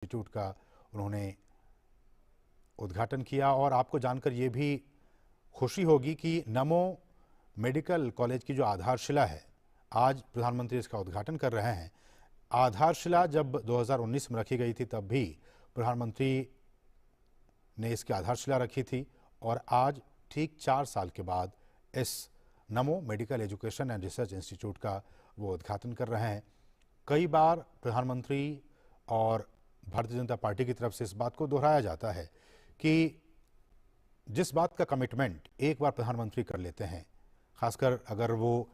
Institute का उन्होंने उद्घाटन किया। और आपको जानकर ये भी खुशी होगी कि नमो मेडिकल कॉलेज की जो आधारशिला है, आज प्रधानमंत्री इसका उद्घाटन कर रहे हैं। आधारशिला जब 2019 में रखी गई थी तब भी प्रधानमंत्री ने इसकी आधारशिला रखी थी, और आज ठीक 4 साल के बाद इस नमो medical education and research institute का वो उद्घाटन कर रहे हैं। कई बार प्रधानमंत्री और भारतीय जनता पार्टी की तरफ से इस बात को दोहराया जाता है कि जिस बात का कमिटमेंट एक बार प्रधानमंत्री कर लेते हैं, खासकर अगर वो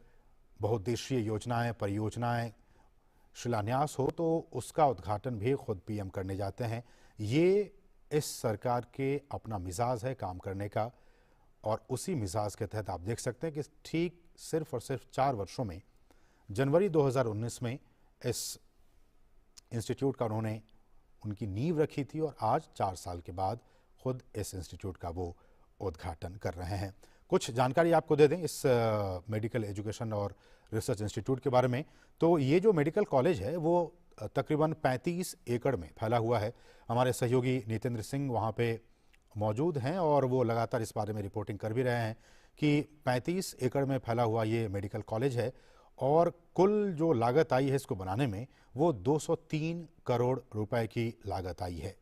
बहुउद्देशीय योजनाएं, परियोजनाएं, शिलान्यास हो, तो उसका उद्घाटन भी खुद पीएम करने जाते हैं। ये इस सरकार के अपना मिजाज है काम करने का, और उसी मिजाज के तहत आप देख सकते हैं कि ठीक सिर्फ और सिर्फ 4 वर्षों में जनवरी 2019 में इस इंस्टीट्यूट का उन्होंने उनकी नींव रखी थी, और आज 4 साल के बाद खुद इस इंस्टीट्यूट का वो उद्घाटन कर रहे हैं। कुछ जानकारी आपको दे दें इस मेडिकल एजुकेशन और रिसर्च इंस्टीट्यूट के बारे में। तो ये जो मेडिकल कॉलेज है वो तकरीबन 35 एकड़ में फैला हुआ है। हमारे सहयोगी नितेंद्र सिंह वहाँ पे मौजूद हैं और वो लगातार इस बारे में रिपोर्टिंग कर भी रहे हैं कि 35 एकड़ में फैला हुआ ये मेडिकल कॉलेज है, और कुल जो लागत आई है इसको बनाने में वो 203 करोड़ रुपए की लागत आई है।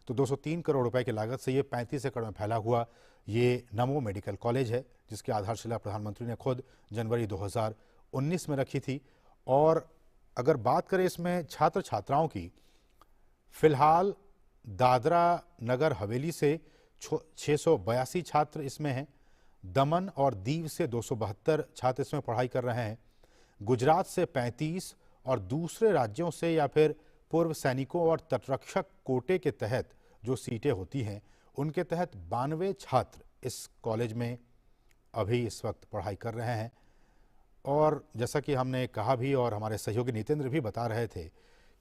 तो 203 करोड़ रुपए की लागत से ये 35 एकड़ में फैला हुआ ये नमो मेडिकल कॉलेज है, जिसकी आधारशिला प्रधानमंत्री ने खुद जनवरी 2019 में रखी थी। और अगर बात करें इसमें छात्र छात्राओं की, फिलहाल दादरा नगर हवेली से 682 छात्र इसमें हैं, दमन और दीव से 272 छात्र इसमें पढ़ाई कर रहे हैं, गुजरात से 35 और दूसरे राज्यों से या फिर पूर्व सैनिकों और तटरक्षक कोटे के तहत जो सीटें होती हैं उनके तहत 92 छात्र इस कॉलेज में अभी इस वक्त पढ़ाई कर रहे हैं। और जैसा कि हमने कहा भी और हमारे सहयोगी नितेंद्र भी बता रहे थे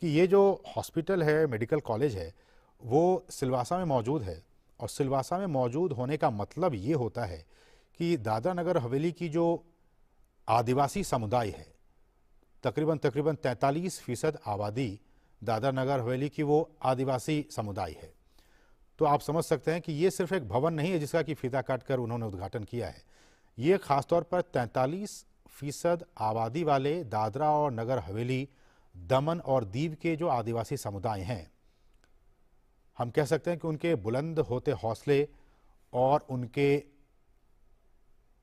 कि ये जो हॉस्पिटल है, मेडिकल कॉलेज है, वो सिलवासा में मौजूद है, और सिलवासा में मौजूद होने का मतलब ये होता है कि दादरा नगर हवेली की जो आदिवासी समुदाय है, तकरीबन 43% आबादी दादरा नगर हवेली की वो आदिवासी समुदाय है। तो आप समझ सकते हैं कि ये सिर्फ एक भवन नहीं है जिसका कि फीता काटकर उन्होंने उद्घाटन किया है। ये खासतौर पर 43% आबादी वाले दादरा और नगर हवेली, दमन और दीव के जो आदिवासी समुदाय हैं, हम कह सकते हैं कि उनके बुलंद होते हौसले और उनके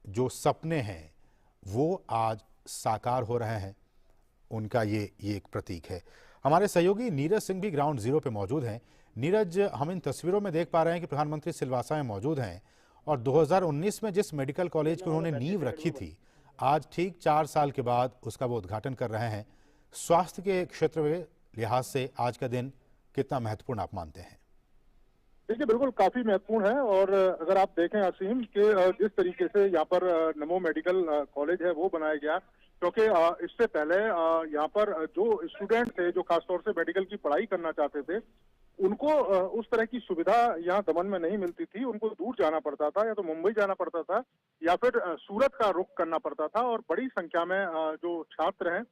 जो सपने हैं वो आज साकार हो रहे हैं। उनका ये एक प्रतीक है। हमारे सहयोगी नीरज सिंह भी ग्राउंड जीरो पे मौजूद हैं। नीरज, हम इन तस्वीरों में देख पा रहे हैं कि प्रधानमंत्री सिलवासा में मौजूद हैं, और 2019 में जिस मेडिकल कॉलेज की उन्होंने नींव रखी थी, आज ठीक 4 साल के बाद उसका वो उद्घाटन कर रहे हैं। स्वास्थ्य के क्षेत्र के लिहाज से आज का दिन कितना महत्वपूर्ण आप मानते हैं? देखिए, बिल्कुल काफी महत्वपूर्ण है। और अगर आप देखें असीम के जिस तरीके से यहाँ पर नमो मेडिकल कॉलेज है वो बनाया गया, क्योंकि इससे पहले यहाँ पर जो स्टूडेंट थे जो खासतौर से मेडिकल की पढ़ाई करना चाहते थे, उनको उस तरह की सुविधा यहाँ दमन में नहीं मिलती थी। उनको दूर जाना पड़ता था, या तो मुंबई जाना पड़ता था या फिर सूरत का रुख करना पड़ता था। और बड़ी संख्या में जो छात्र हैं,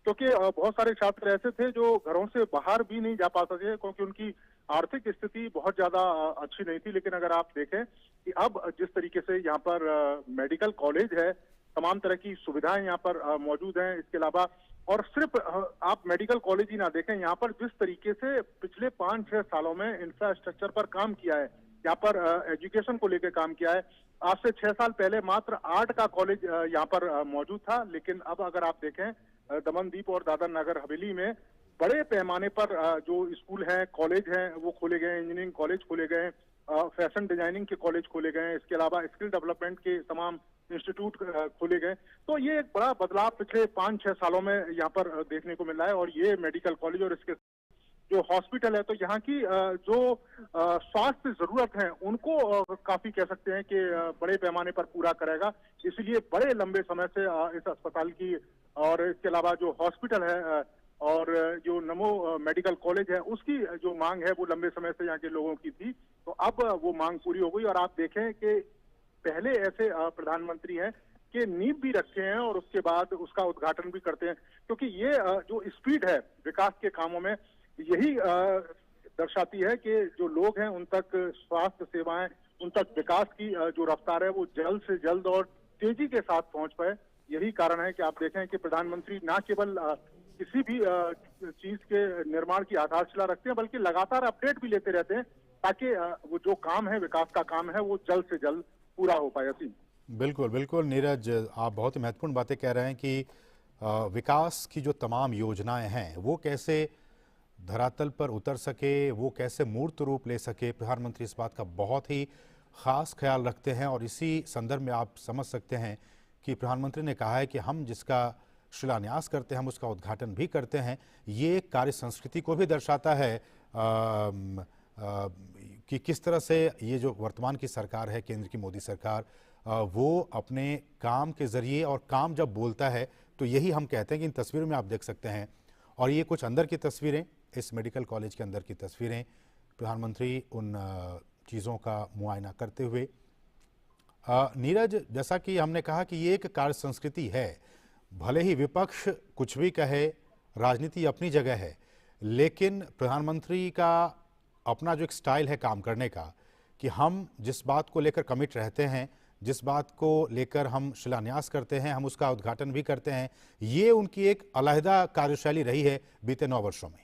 क्योंकि बहुत सारे छात्र ऐसे थे जो घरों से बाहर भी नहीं जा पाते थे क्योंकि उनकी आर्थिक स्थिति बहुत ज्यादा अच्छी नहीं थी। लेकिन अगर आप देखें कि अब जिस तरीके से यहाँ पर मेडिकल कॉलेज है, तमाम तरह की सुविधाएं यहाँ पर मौजूद हैं। इसके अलावा और सिर्फ आप मेडिकल कॉलेज ही ना देखें, यहाँ पर जिस तरीके से पिछले 5-6 सालों में इंफ्रास्ट्रक्चर पर काम किया है, यहाँ पर एजुकेशन को लेकर काम किया है। आज से 6 साल पहले मात्र 8 का कॉलेज यहाँ पर मौजूद था, लेकिन अब अगर आप देखें दमनदीप और दादरा नगर हवेली में बड़े पैमाने पर जो स्कूल हैं, कॉलेज हैं, वो खोले गए हैं। इंजीनियरिंग कॉलेज खोले गए हैं, फैशन डिजाइनिंग के कॉलेज खोले गए हैं। इसके अलावा स्किल डेवलपमेंट के तमाम इंस्टीट्यूट खोले गए। तो ये एक बड़ा बदलाव पिछले 5-6 सालों में यहाँ पर देखने को मिल रहा है। और ये मेडिकल कॉलेज और इसके जो हॉस्पिटल है, तो यहाँ की जो स्वास्थ्य जरूरत है उनको काफी कह सकते हैं कि बड़े पैमाने पर पूरा करेगा। इसलिए बड़े लंबे समय से इस अस्पताल की और इसके अलावा जो हॉस्पिटल है और जो नमो मेडिकल कॉलेज है उसकी जो मांग है वो लंबे समय से यहाँ के लोगों की थी। तो अब वो मांग पूरी हो गई। और आप देखें कि पहले ऐसे प्रधानमंत्री हैं कि नींव भी रखे हैं और उसके बाद उसका उद्घाटन भी करते हैं, क्योंकि ये जो स्पीड है विकास के कामों में, यही दर्शाती है कि जो लोग हैं उन तक स्वास्थ्य सेवाएं, उन तक विकास की जो रफ्तार है वो जल्द से जल्द और तेजी के साथ पहुंच पाए। यही कारण है कि आप देखें कि प्रधानमंत्री ना केवल किसी भी चीज के निर्माण की आधारशिला रखते हैं, बल्कि लगातार अपडेट भी लेते रहते हैं ताकि वो जो काम है, विकास का काम है, वो जल्द से जल्द पूरा हो पाए। असीम। बिल्कुल बिल्कुल नीरज, आप बहुत ही महत्वपूर्ण बातें कह रहे हैं कि विकास की जो तमाम योजनाएं हैं वो कैसे धरातल पर उतर सके, वो कैसे मूर्त रूप ले सके। प्रधानमंत्री इस बात का बहुत ही खास ख्याल रखते हैं और इसी संदर्भ में आप समझ सकते हैं कि प्रधानमंत्री ने कहा है कि हम जिसका शिलान्यास करते हैं हम उसका उद्घाटन भी करते हैं। ये कार्य संस्कृति को भी दर्शाता है कि किस तरह से ये जो वर्तमान की सरकार है, केंद्र की मोदी सरकार, वो अपने काम के जरिए, और काम जब बोलता है तो यही हम कहते हैं कि इन तस्वीरों में आप देख सकते हैं, और ये कुछ अंदर की तस्वीरें, इस मेडिकल कॉलेज के अंदर की तस्वीरें, प्रधानमंत्री उन चीज़ों का मुआयना करते हुए। नीरज, जैसा कि हमने कहा कि ये एक कार्य संस्कृति है, भले ही विपक्ष कुछ भी कहे, राजनीति अपनी जगह है, लेकिन प्रधानमंत्री का अपना जो एक स्टाइल है काम करने का, कि हम जिस बात को लेकर कमिट रहते हैं, जिस बात को लेकर हम शिलान्यास करते हैं, हम उसका उद्घाटन भी करते हैं, ये उनकी एक अलहदा कार्यशैली रही है बीते 9 वर्षों में।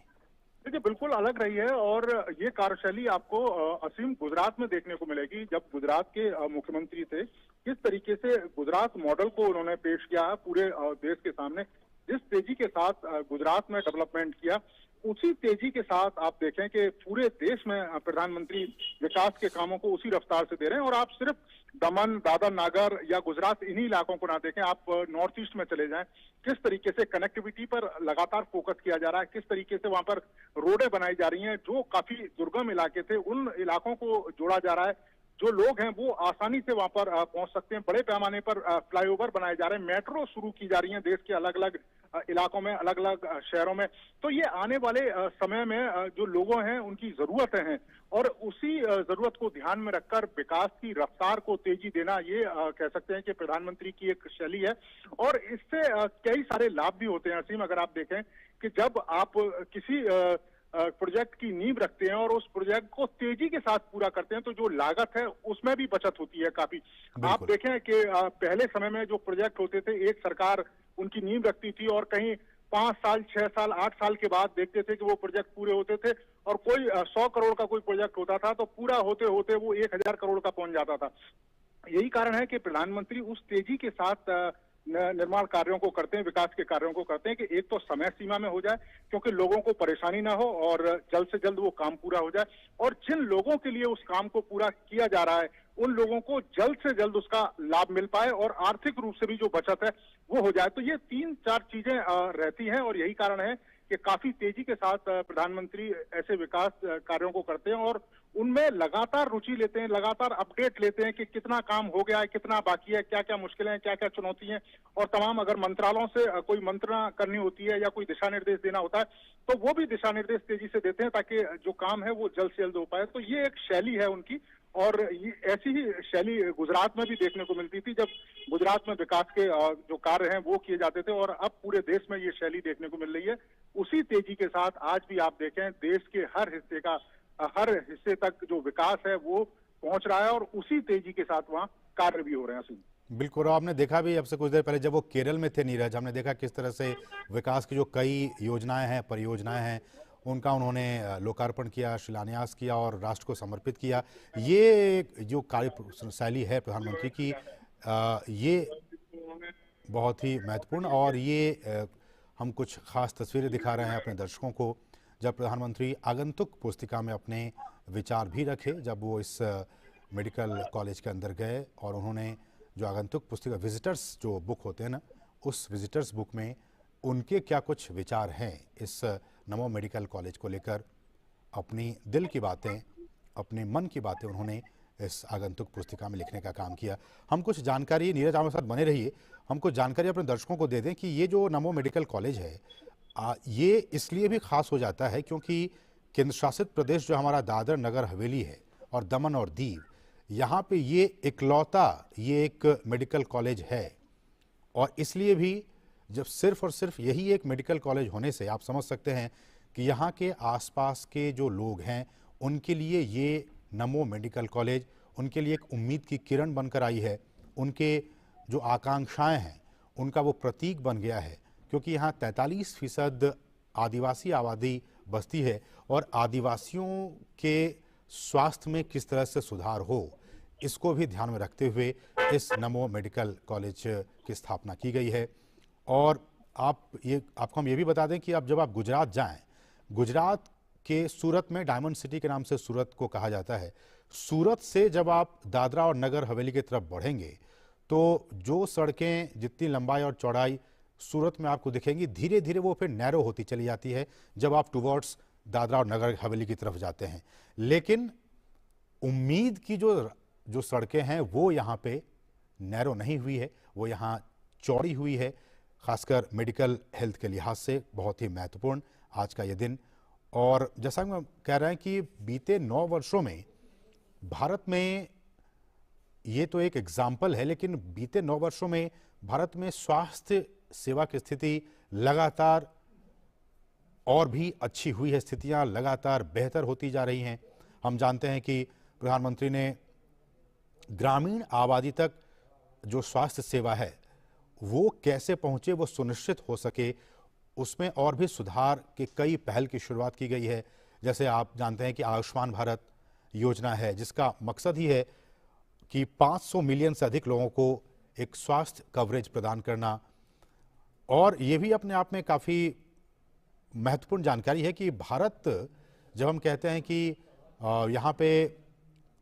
देखिए, बिल्कुल अलग रही है और ये कार्यशैली आपको असीम गुजरात में देखने को मिलेगी। जब गुजरात के मुख्यमंत्री थे, किस तरीके से गुजरात मॉडल को उन्होंने पेश किया है पूरे देश के सामने, जिस तेजी के साथ गुजरात में डेवलपमेंट किया, उसी तेजी के साथ आप देखें कि पूरे देश में प्रधानमंत्री विकास के कामों को उसी रफ्तार से दे रहे हैं। और आप सिर्फ दमन, दादर, नागर या गुजरात, इन्हीं इलाकों को ना देखें, आप नॉर्थ ईस्ट में चले जाएं, किस तरीके से कनेक्टिविटी पर लगातार फोकस किया जा रहा है, किस तरीके से वहां पर रोडें बनाई जा रही हैं, जो काफी दुर्गम इलाके थे उन इलाकों को जोड़ा जा रहा है। जो लोग हैं वो आसानी से वहां पर पहुंच सकते हैं। बड़े पैमाने पर फ्लाईओवर बनाए जा रहे हैं, मेट्रो शुरू की जा रही हैं देश के अलग अलग इलाकों में, अलग अलग शहरों में। तो ये आने वाले समय में जो लोगों हैं उनकी जरूरतें हैं, और उसी जरूरत को ध्यान में रखकर विकास की रफ्तार को तेजी देना, ये कह सकते हैं कि प्रधानमंत्री की एक शैली है। और इससे कई सारे लाभ भी होते हैं असीम। अगर आप देखें कि जब आप किसी प्रोजेक्ट की नींव रखते हैं और उस प्रोजेक्ट को तेजी के साथ पूरा करते हैं, तो जो लागत है उसमें भी बचत होती है काफी। आप देखें कि पहले समय में जो प्रोजेक्ट होते थे, एक सरकार उनकी नींव रखती थी और कहीं 5 साल, 6 साल, 8 साल के बाद देखते थे कि वो प्रोजेक्ट पूरे होते थे। और कोई 100 करोड़ का कोई प्रोजेक्ट होता था तो पूरा होते होते वो 1000 करोड़ का पहुंच जाता था। यही कारण है कि प्रधानमंत्री उस तेजी के साथ निर्माण कार्यों को करते हैं, विकास के कार्यों को करते हैं कि एक तो समय सीमा में हो जाए, क्योंकि लोगों को परेशानी ना हो और जल्द से जल्द वो काम पूरा हो जाए। और जिन लोगों के लिए उस काम को पूरा किया जा रहा है, उन लोगों को जल्द से जल्द उसका लाभ मिल पाए और आर्थिक रूप से भी जो बचत है वो हो जाए। तो ये 3-4 चीजें रहती हैं और यही कारण है कि काफी तेजी के साथ प्रधानमंत्री ऐसे विकास कार्यों को करते हैं और उनमें लगातार रुचि लेते हैं, लगातार अपडेट लेते हैं कि कितना काम हो गया है, कितना बाकी है, क्या क्या मुश्किलें हैं, क्या क्या चुनौती हैं। और तमाम अगर मंत्रालयों से कोई मंत्रणा करनी होती है या कोई दिशा निर्देश देना होता है, तो वो भी दिशा निर्देश तेजी से देते हैं ताकि जो काम है वो जल्द से जल्द हो पाए। तो ये एक शैली है उनकी, और ऐसी ही शैली गुजरात में भी देखने को मिलती थी, जब गुजरात में विकास के जो कार्य हैं वो किए जाते थे, और अब पूरे देश में ये शैली देखने को मिल रही है। उसी तेजी के साथ आज भी आप देखें, देश के हर हिस्से तक जो विकास है वो पहुंच रहा है और उसी तेजी के साथ वहाँ कार्य भी हो रहे हैं। बिल्कुल, आपने देखा भी अब से कुछ देर पहले जब वो केरल में थे नीरज, हमने देखा किस तरह से विकास की जो कई योजनाएं हैं, परियोजनाएं हैं, उनका उन्होंने लोकार्पण किया, शिलान्यास किया और राष्ट्र को समर्पित किया। ये जो कार्यशैली है प्रधानमंत्री की, ये बहुत ही महत्वपूर्ण, और ये हम कुछ खास तस्वीरें दिखा रहे हैं अपने दर्शकों को। जब प्रधानमंत्री आगंतुक पुस्तिका में अपने विचार भी रखे, जब वो इस मेडिकल कॉलेज के अंदर गए और उन्होंने जो आगंतुक पुस्तिका, विजिटर्स जो बुक होते हैं ना, उस विजिटर्स बुक में उनके क्या कुछ विचार हैं इस नमो मेडिकल कॉलेज को लेकर, अपनी दिल की बातें, अपने मन की बातें उन्होंने इस आगंतुक पुस्तिका में लिखने का काम किया। हम कुछ जानकारी, नीरज हमारे साथ बने रहिए, हम कुछ जानकारी अपने दर्शकों को दे दें कि ये जो नमो मेडिकल कॉलेज है, ये इसलिए भी खास हो जाता है क्योंकि केंद्र शासित प्रदेश जो हमारा दादर नगर हवेली है और दमन और दीव, यहाँ पे ये इकलौता ये एक मेडिकल कॉलेज है। और इसलिए भी जब सिर्फ और सिर्फ यही एक मेडिकल कॉलेज होने से आप समझ सकते हैं कि यहाँ के आसपास के जो लोग हैं उनके लिए ये नमो मेडिकल कॉलेज उनके लिए एक उम्मीद की किरण बनकर आई है। उनके जो आकांक्षाएं हैं उनका वो प्रतीक बन गया है, क्योंकि यहाँ 43% आदिवासी आबादी बसती है और आदिवासियों के स्वास्थ्य में किस तरह से सुधार हो, इसको भी ध्यान में रखते हुए इस नमो मेडिकल कॉलेज की स्थापना की गई है। और आपको हम ये भी बता दें कि जब आप गुजरात जाएं, गुजरात के सूरत में डायमंड सिटी के नाम से सूरत को कहा जाता है। सूरत से जब आप दादरा और नगर हवेली की तरफ बढ़ेंगे तो जो सड़कें जितनी लंबाई और चौड़ाई सूरत में आपको दिखेंगी, धीरे धीरे वो फिर नैरो होती चली जाती है जब आप टुवर्ड्स दादरा और नगर हवेली की तरफ जाते हैं। लेकिन उम्मीद की जो सड़कें हैं वो यहाँ पे नैरो नहीं हुई है, वो यहाँ चौड़ी हुई है। खासकर मेडिकल हेल्थ के लिहाज से बहुत ही महत्वपूर्ण आज का ये दिन। और जैसा कि हम कह रहे हैं कि बीते 9 वर्षों में भारत में, ये तो एक एग्जाम्पल है, लेकिन बीते 9 वर्षों में भारत में स्वास्थ्य सेवा की स्थिति लगातार और भी अच्छी हुई है। स्थितियां लगातार बेहतर होती जा रही हैं। हम जानते हैं कि प्रधानमंत्री ने ग्रामीण आबादी तक जो स्वास्थ्य सेवा है वो कैसे पहुंचे, वो सुनिश्चित हो सके, उसमें और भी सुधार के कई पहल की शुरुआत की गई है। जैसे आप जानते हैं कि आयुष्मान भारत योजना है, जिसका मकसद ही है कि 500 मिलियन से अधिक लोगों को एक स्वास्थ्य कवरेज प्रदान करना। और ये भी अपने आप में काफ़ी महत्वपूर्ण जानकारी है कि भारत, जब हम कहते हैं कि यहाँ पे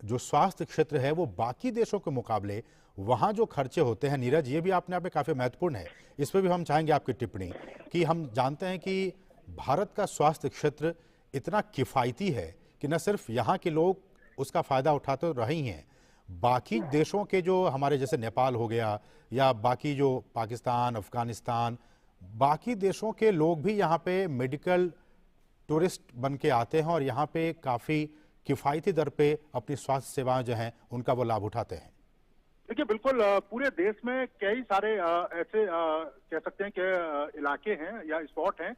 जो स्वास्थ्य क्षेत्र है वो बाकी देशों के मुकाबले वहाँ जो खर्चे होते हैं, नीरज, ये भी अपने आप में काफ़ी महत्वपूर्ण है। इस पर भी हम चाहेंगे आपकी टिप्पणी कि हम जानते हैं कि भारत का स्वास्थ्य क्षेत्र इतना किफ़ायती है कि न सिर्फ यहाँ के लोग उसका फ़ायदा उठाते रहे ही हैं, बाकी देशों के जो हमारे जैसे नेपाल हो गया या बाकी जो पाकिस्तान, अफगानिस्तान, बाकी देशों के लोग भी यहाँ पे मेडिकल टूरिस्ट बन के आते हैं और यहाँ पे काफ़ी किफ़ायती दर पे अपनी स्वास्थ्य सेवाएं जो हैं उनका वो लाभ उठाते हैं। देखिए, बिल्कुल पूरे देश में कई सारे ऐसे कह सकते हैं कि इलाके हैं या स्पॉट हैं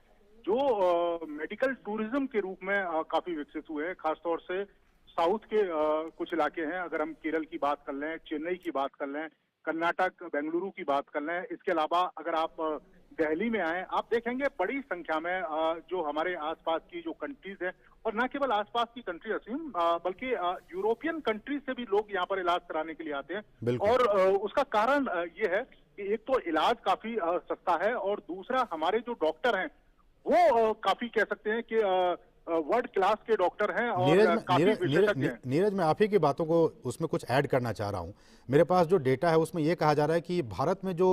जो मेडिकल टूरिज्म के रूप में काफी विकसित हुए हैं। खासतौर से साउथ के कुछ इलाके हैं। अगर हम केरल की बात कर लें, चेन्नई की बात कर लें, कर्नाटक, बेंगलुरु की बात कर लें, इसके अलावा अगर आप दिल्ली में आए, आप देखेंगे बड़ी संख्या में जो हमारे आसपास की जो कंट्रीज है, और न केवल आसपास की कंट्री असीम, बल्कि यूरोपियन कंट्रीज से भी लोग यहाँ पर इलाज कराने के लिए आते हैं। और उसका कारण ये है कि एक तो इलाज काफी सस्ता है और दूसरा हमारे जो डॉक्टर हैं वो काफी कह सकते हैं कि वर्ल्ड क्लास के डॉक्टर हैं और काफी विशेषज्ञ हैं। नीरज, मैं आप ही की बातों को उसमें कुछ ऐड करना चाह रहा हूं। मेरे पास जो डेटा है उसमें यह कहा जा रहा है कि भारत में जो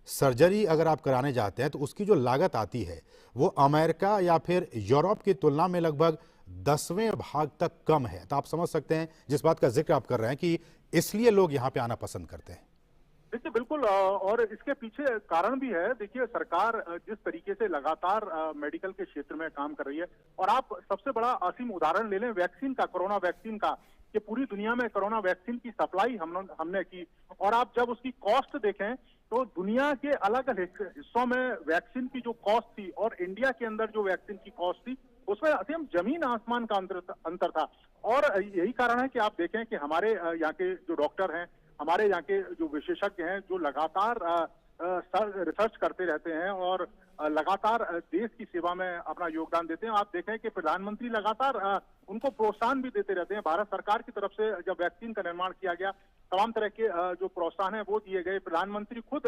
सर्जरी अगर आप कराने जाते हैं तो उसकी जो लागत आती है वो अमेरिका या फिर यूरोप की तुलना में लगभग 10वें भाग तक कम है। तो आप समझ सकते हैं जिस बात का जिक्र आप कर रहे हैं कि इसलिए लोग यहाँ पे आना पसंद करते हैं। देखिए, बिल्कुल, और इसके पीछे कारण भी है। देखिए, सरकार जिस तरीके से लगातार मेडिकल के क्षेत्र में काम कर रही है, और आप सबसे बड़ा असीम उदाहरण ले लें वैक्सीन का, कोरोना वैक्सीन का, कि पूरी दुनिया में कोरोना वैक्सीन की सप्लाई हमने की, और आप जब उसकी कॉस्ट देखें तो दुनिया के अलग अलग हिस्सों में वैक्सीन की जो कॉस्ट थी और इंडिया के अंदर जो वैक्सीन की कॉस्ट थी उसमें असीम जमीन आसमान का अंतर था। और यही कारण है कि आप देखें कि हमारे यहाँ के जो डॉक्टर हैं, हमारे यहाँ के जो विशेषज्ञ हैं, जो लगातार रिसर्च करते रहते हैं और लगातार देश की सेवा में अपना योगदान देते हैं। आप देखें कि प्रधानमंत्री लगातार उनको प्रोत्साहन भी देते रहते हैं। भारत सरकार की तरफ से जब वैक्सीन का निर्माण किया गया, तमाम तरह के जो प्रोत्साहन है वो दिए गए। प्रधानमंत्री खुद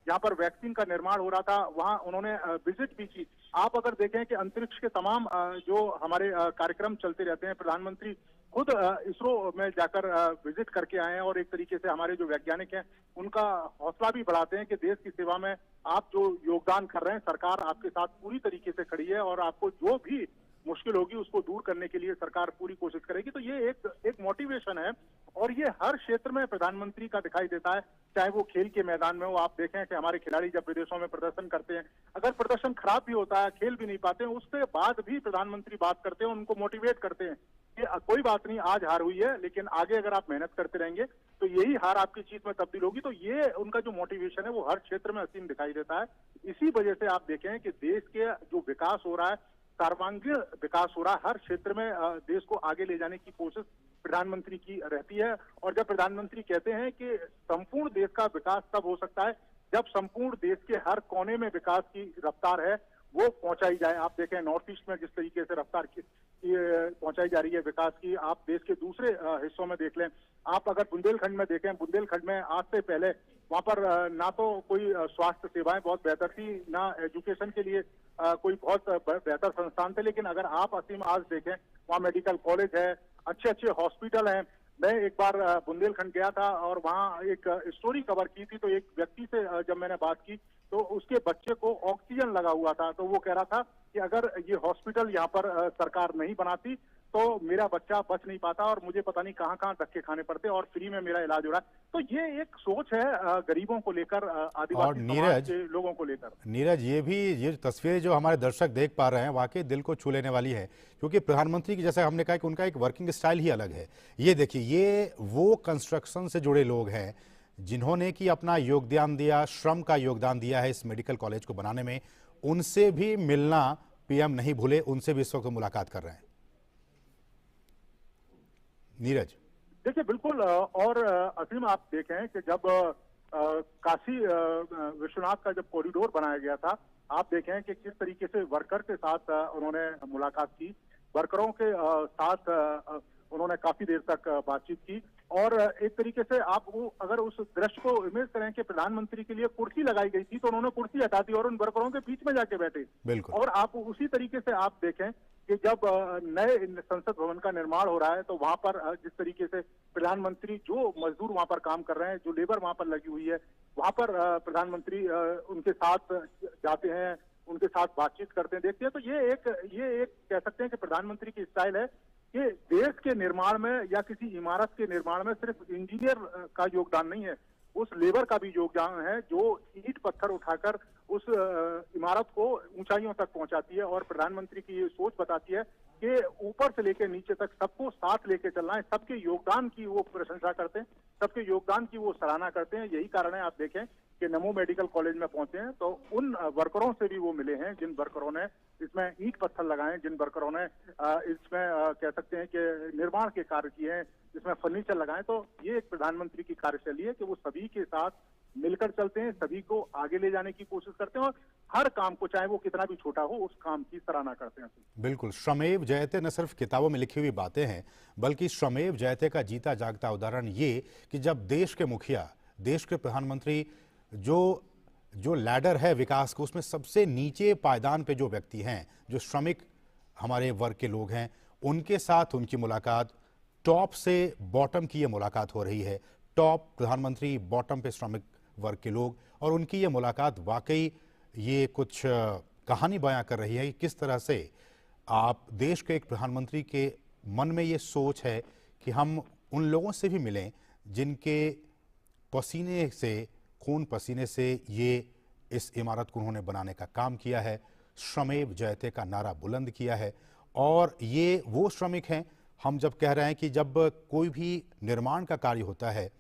जहाँ पर वैक्सीन का निर्माण हो रहा था वहाँ उन्होंने विजिट भी की। आप अगर देखें कि अंतरिक्ष के तमाम जो हमारे कार्यक्रम चलते रहते हैं, प्रधानमंत्री खुद इसरो में जाकर विजिट करके आए हैं और एक तरीके से हमारे जो वैज्ञानिक हैं उनका हौसला भी बढ़ाते हैं कि देश की सेवा में आप जो योगदान कर रहे हैं, सरकार आपके साथ पूरी तरीके से खड़ी है और आपको जो भी मुश्किल होगी उसको दूर करने के लिए सरकार पूरी कोशिश करेगी। तो ये एक मोटिवेशन है और ये हर क्षेत्र में प्रधानमंत्री का दिखाई देता है, चाहे वो खेल के मैदान में हो। आप देखें कि हमारे खिलाड़ी जब विदेशों में प्रदर्शन करते हैं, अगर प्रदर्शन खराब भी होता है, खेल भी नहीं पाते हैं, उसके बाद भी प्रधानमंत्री बात करते हैं, उनको मोटिवेट करते हैं कि कोई बात नहीं, आज हार हुई है लेकिन आगे अगर आप मेहनत करते रहेंगे तो यही हार आपकी जीत में तब्दील होगी। तो ये उनका जो मोटिवेशन है वो हर क्षेत्र में असीम दिखाई देता है। इसी वजह से आप देखें कि देश के जो विकास हो रहा है, सर्वांगीण विकास हो रहा है। हर क्षेत्र में देश को आगे ले जाने की कोशिश प्रधानमंत्री की रहती है। और जब प्रधानमंत्री कहते हैं कि संपूर्ण देश का विकास तब हो सकता है जब संपूर्ण देश के हर कोने में विकास की रफ्तार है वो पहुंचाई जाए। आप देखें नॉर्थ ईस्ट में जिस तरीके से रफ्तार की पहुंचाई जा रही है विकास की, आप देश के दूसरे हिस्सों में देख लें। आप अगर बुंदेलखंड में देखें, बुंदेलखंड में आज से पहले वहां पर ना तो कोई स्वास्थ्य सेवाएं बहुत बेहतर थी, ना एजुकेशन के लिए कोई बहुत बेहतर संस्थान थे। लेकिन अगर आप असीम आज देखें, वहाँ मेडिकल कॉलेज है, अच्छे अच्छे हॉस्पिटल हैं। मैं एक बार बुंदेलखंड गया था और वहाँ एक स्टोरी कवर की थी, तो एक व्यक्ति से जब मैंने बात की तो उसके बच्चे को ऑक्सीजन लगा हुआ था। तो वो कह रहा था कि अगर ये हॉस्पिटल यहाँ पर सरकार नहीं बनाती तो मेरा बच्चा बच नहीं पाता और मुझे पता नहीं कहाँ कहाँ धक्के खाने पड़ते और फ्री में मेरा इलाज हो रहा है। तो ये एक सोच है गरीबों को लेकर, आदिवासी समाज के लोगों को लेकर। नीरज, ये तस्वीरें जो हमारे दर्शक देख पा रहे हैं वाकई दिल को छू लेने वाली है, क्योंकि प्रधानमंत्री की, जैसा हमने कहा कि उनका एक वर्किंग स्टाइल ही अलग है। ये देखिए, ये वो कंस्ट्रक्शन से जुड़े लोग हैं जिन्होंने कि अपना योगदान दिया, श्रम का योगदान दिया है इस मेडिकल कॉलेज को बनाने में। उनसे भी मिलना पीएम नहीं भूले, उनसे भी इस वक्त मुलाकात कर रहे हैं। नीरज देखिए बिल्कुल, और असीम आप देखें कि जब काशी विश्वनाथ का जब कॉरिडोर बनाया गया था, आप देखें कि किस तरीके से वर्कर के साथ उन्होंने मुलाकात की, वर्करों के साथ उन्होंने काफी देर तक बातचीत की। और एक तरीके से आप वो अगर उस दृश्य को इमेज करें कि प्रधानमंत्री के लिए कुर्सी लगाई गई थी तो उन्होंने कुर्सी हटा दी और उन वर्करों के बीच में जाके बैठे। और आप उसी तरीके से आप देखें कि जब नए संसद भवन का निर्माण हो रहा है तो वहां पर जिस तरीके से प्रधानमंत्री, जो मजदूर वहां पर काम कर रहे हैं, जो लेबर वहां पर लगी हुई है, वहां पर प्रधानमंत्री उनके साथ जाते हैं, उनके साथ बातचीत करते हैं, देखते हैं। तो ये एक कह सकते हैं कि प्रधानमंत्री की स्टाइल है कि देश के निर्माण में या किसी इमारत के निर्माण में सिर्फ इंजीनियर का योगदान नहीं है, उस लेबर का भी योगदान है जो ईंट पत्थर उठाकर उस इमारत को ऊंचाइयों तक पहुंचाती है। और प्रधानमंत्री की ये सोच बताती है कि ऊपर से लेकर नीचे तक सबको साथ लेके चलना है। सबके योगदान की वो प्रशंसा करते हैं, सबके योगदान की वो सराहना करते हैं। यही कारण है आप देखें कि नमो मेडिकल कॉलेज में पहुंचे हैं तो उन वर्करों से भी वो मिले हैं जिन वर्करों ने इसमें ईंट पत्थर लगाए, जिन वर्करों ने इसमें कह सकते हैं कि निर्माण के कार्य किए हैं, जिसमें फर्नीचर लगाए। तो ये एक प्रधानमंत्री की कार्यशैली है कि वो सभी के साथ मिलकर चलते हैं, सभी को आगे ले जाने की कोशिश करते हैं और हर काम को, चाहे वो कितना भी छोटा हो, उस काम की सराहना करते हैं। बिल्कुल, श्रमेव जयते न सिर्फ किताबों में लिखी हुई बातें हैं, बल्कि श्रमेव जयते का जीता जागता उदाहरण ये कि जब देश के मुखिया, देश के प्रधानमंत्री, जो लैडर है विकास को, उसमें सबसे नीचे पायदान पे जो व्यक्ति हैं, जो श्रमिक हमारे वर्ग के लोग हैं, उनके साथ उनकी मुलाकात, टॉप से बॉटम की ये मुलाकात हो रही है। टॉप प्रधानमंत्री, बॉटम पे श्रमिक वर्ग के लोग, और उनकी ये मुलाकात वाकई ये कुछ कहानी बयां कर रही है कि किस तरह से आप देश के एक प्रधानमंत्री के मन में ये सोच है कि हम उन लोगों से भी मिलें जिनके पसीने से, खून पसीने से ये इस इमारत को उन्होंने बनाने का काम किया है। श्रमेव जयते का नारा बुलंद किया है। और ये वो श्रमिक हैं, हम जब कह रहे हैं कि जब कोई भी निर्माण का कार्य होता है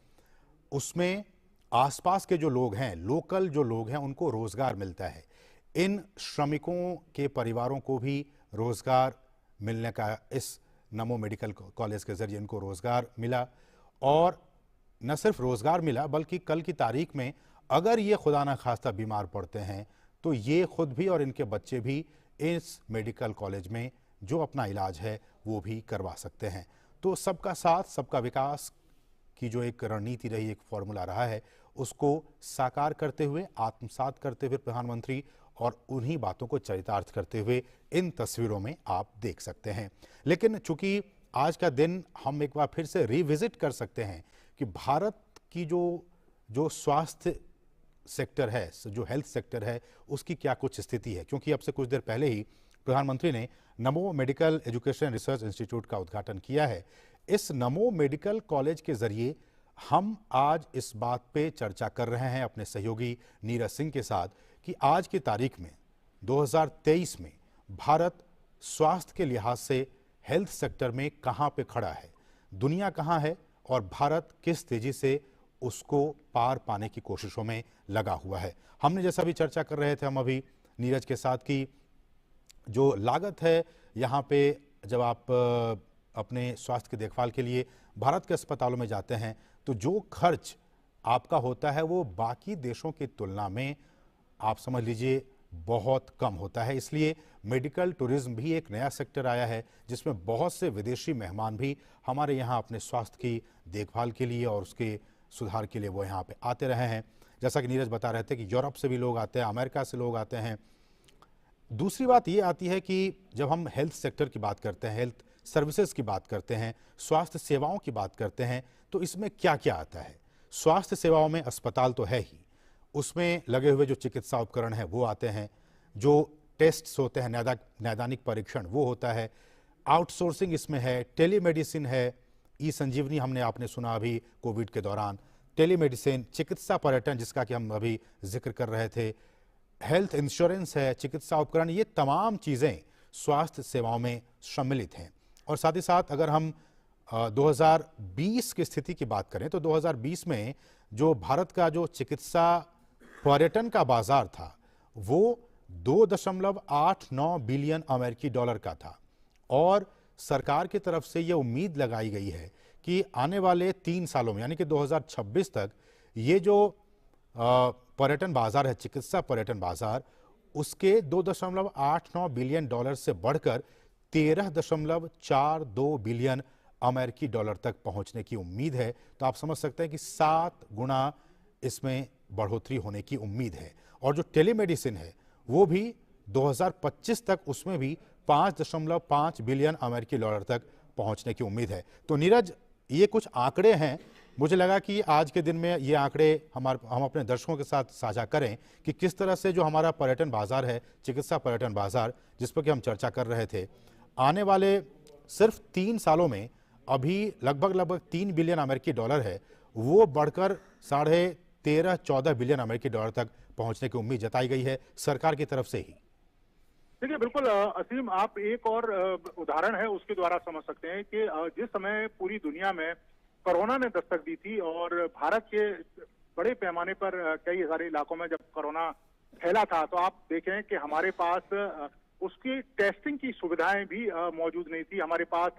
उसमें आसपास के जो लोग हैं, लोकल जो लोग हैं, उनको रोजगार मिलता है। इन श्रमिकों के परिवारों को भी रोजगार मिलने का इस नमो मेडिकल कॉलेज के जरिए इनको रोजगार मिला। और न सिर्फ रोजगार मिला बल्कि कल की तारीख में अगर ये खुदा न खास्ता बीमार पड़ते हैं तो ये खुद भी और इनके बच्चे भी इस मेडिकल कॉलेज में जो अपना इलाज है वो भी करवा सकते हैं। तो सबका साथ सबका विकास की जो एक रणनीति रही, एक फॉर्मूला रहा है, उसको साकार करते हुए, आत्मसात करते हुए प्रधानमंत्री, और उन्हीं बातों को चरितार्थ करते हुए इन तस्वीरों में आप देख सकते हैं। लेकिन चूंकि आज का दिन हम एक बार फिर से रिविजिट कर सकते हैं कि भारत की जो स्वास्थ्य सेक्टर है, जो हेल्थ सेक्टर है, उसकी क्या कुछ स्थिति है। क्योंकि अब से कुछ देर पहले ही प्रधानमंत्री ने नमो मेडिकल एजुकेशन रिसर्च इंस्टीट्यूट का उद्घाटन किया है। इस नमो मेडिकल कॉलेज के जरिए हम आज इस बात पे चर्चा कर रहे हैं अपने सहयोगी नीरज सिंह के साथ कि आज की तारीख में 2023 में भारत स्वास्थ्य के लिहाज से हेल्थ सेक्टर में कहां पे खड़ा है, दुनिया कहां है और भारत किस तेजी से उसको पार पाने की कोशिशों में लगा हुआ है। हमने जैसा भी चर्चा कर रहे थे हम अभी नीरज के साथ कि जो लागत है यहाँ पे, जब आप अपने स्वास्थ्य की देखभाल के लिए भारत के अस्पतालों में जाते हैं तो जो खर्च आपका होता है वो बाकी देशों की तुलना में आप समझ लीजिए बहुत कम होता है। इसलिए मेडिकल टूरिज्म भी एक नया सेक्टर आया है जिसमें बहुत से विदेशी मेहमान भी हमारे यहाँ अपने स्वास्थ्य की देखभाल के लिए और उसके सुधार के लिए वो यहाँ पे आते रहे हैं। जैसा कि नीरज बता रहे थे कि यूरोप से भी लोग आते हैं, अमेरिका से लोग आते हैं। दूसरी बात ये आती है कि जब हम हेल्थ सेक्टर की बात करते हैं, हेल्थ सर्विसेज की बात करते हैं, स्वास्थ्य सेवाओं की बात करते हैं, तो इसमें क्या क्या आता है। स्वास्थ्य सेवाओं में अस्पताल तो है ही, उसमें लगे हुए जो चिकित्सा उपकरण हैं वो आते हैं, जो टेस्ट्स होते हैं, नैदानिक परीक्षण वो होता है, आउटसोर्सिंग इसमें है, टेलीमेडिसिन है, ई संजीवनी हमने आपने सुना अभी कोविड के दौरान, टेलीमेडिसिन, चिकित्सा पर्यटन जिसका कि हम अभी जिक्र कर रहे थे, हेल्थ इंश्योरेंस है, चिकित्सा उपकरण, ये तमाम चीज़ें स्वास्थ्य सेवाओं में सम्मिलित हैं। और साथ ही साथ अगर हम 2020 की स्थिति की बात करें तो 2020 में जो भारत का जो चिकित्सा पर्यटन का बाजार था वो 2.89 बिलियन अमेरिकी डॉलर का था। और सरकार की तरफ से ये उम्मीद लगाई गई है कि आने वाले 3 सालों में यानी कि 2026 तक ये जो पर्यटन बाजार है, चिकित्सा पर्यटन बाजार, उसके 2.89 बिलियन डॉलर से बढ़कर 13.42 बिलियन अमेरिकी डॉलर तक पहुंचने की उम्मीद है। तो आप समझ सकते हैं कि 7 गुना इसमें बढ़ोतरी होने की उम्मीद है। और जो टेलीमेडिसिन है वो भी 2025 तक उसमें भी 5.5 बिलियन अमेरिकी डॉलर तक पहुंचने की उम्मीद है। तो नीरज, ये कुछ आंकड़े हैं, मुझे लगा कि आज के दिन में ये आंकड़े हम अपने दर्शकों के साथ साझा करें कि किस तरह से जो हमारा पर्यटन बाजार है, चिकित्सा पर्यटन बाजार जिस पर कि हम चर्चा कर रहे थे, आने वाले सिर्फ 3 सालों में अभी लगभग 3 बिलियन अमेरिकी डॉलर है, वो बढ़कर 13.5-14 बिलियन अमेरिकी डॉलर तक पहुंचने की उम्मीद जताई गई है सरकार की तरफ से ही। देखिए बिल्कुल असीम, आप एक और उदाहरण है उसके द्वारा समझ सकते हैं कि जिस समय पूरी दुनिया में कोरोना ने दस्तक दी थी और भारत के बड़े पैमाने पर कई सारे इलाकों में जब कोरोना फैला था तो आप देखें कि हमारे पास उसकी टेस्टिंग की सुविधाएं भी मौजूद नहीं थी। हमारे पास